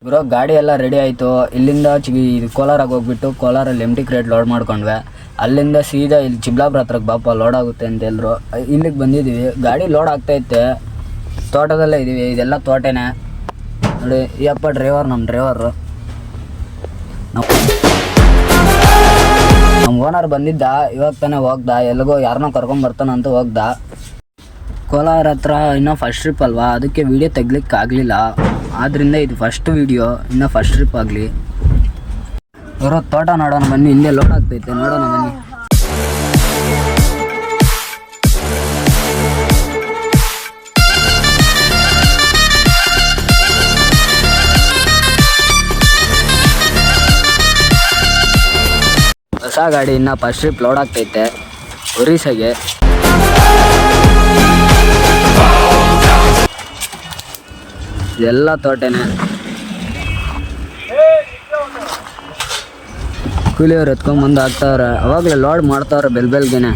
Bro ಗಾಡಿ ಎಲ್ಲ ready ಆಯಿತು. ಇಲ್ಲಿಂದ ಕೋಲಾರಾಗ ಹೋಗ್ಬಿಟ್ಟು ಕೋಲಾರಲ್ಲಿ ಎಂಟಿ ಕ್ರೇಟ್ ಲೋಡ್ ಮಾಡ್ಕೊಂಡ್ವಿ. ಅಲ್ಲಿಂದ ಸೀದಾ ಇಲ್ಲಿ ಚಿಬ್ಲಾಪುರ ಹತ್ರಕ್ಕೆ ಬಾಪ ಲೋಡ್ ಆಗುತ್ತೆ ಅಂತ ಹೇಳಿದ್ರು. ಇಲ್ಲಿಗೆ ಬಂದಿದ್ದೀವಿ. ಗಾಡಿ ಲೋಡ್ ಆಗ್ತೈತೆ. ತೋಟದಲ್ಲೇ ಇದ್ದೀವಿ. ಇದೆಲ್ಲ ತೋಟನೇ ನೋಡಿ. ಈ ಅಪ್ಪ ಡ್ರೈವರ್, ನಮ್ಮ ಡ್ರೈವರು. ನಮ್ಮ ಓನರ್ ಬಂದಿದ್ದ, ಇವಾಗ ತಾನೇ ಹೋಗ್ದ. ಎಲ್ಲಿಗೋ ಯಾರನ್ನೋ ಕರ್ಕೊಂಬರ್ತಾನಂತ ಹೋಗ್ದ. ಕೋಲಾರ ಹತ್ರ ಇನ್ನೂ ಫಸ್ಟ್ ಟ್ರಿಪ್ ಅಲ್ವಾ, ಅದಕ್ಕೆ ವೀಡಿಯೋ ತೆಗ್ಲಿಕ್ಕೆ ಆಗಲಿಲ್ಲ. ಆದ್ದರಿಂದ ಇದು ಫಸ್ಟ್ ವೀಡಿಯೋ, ಇನ್ನೂ ಫಸ್ಟ್ ಟ್ರಿಪ್ ಆಗಲಿ. ಬರೋ ತೋಟ ನೋಡೋಣ ಬನ್ನಿ. ಹಿಂದೆ ಲೋಡ್ ಆಗ್ತೈತೆ, ನೋಡೋಣ ಬನ್ನಿ. ಹೊಸ ಗಾಡಿ ಇನ್ನೂ ಫಸ್ಟ್ ಟ್ರಿಪ್ ಲೋಡ್ ಆಗ್ತೈತೆ ಒರಿಸ್ಸಾಗೆ. ಇದೆಲ್ಲ ತೋಟನೇ. ಕೂಲಿಯವ್ರು ಎತ್ಕೊಂಡ್ಬಂದು ಹಾಕ್ತಾವ್ರೆ. ಅವಾಗಲೇ ಲೋಡ್ ಮಾಡ್ತಾವ್ರೆ ಬೆಲ್ಗೆನೆ.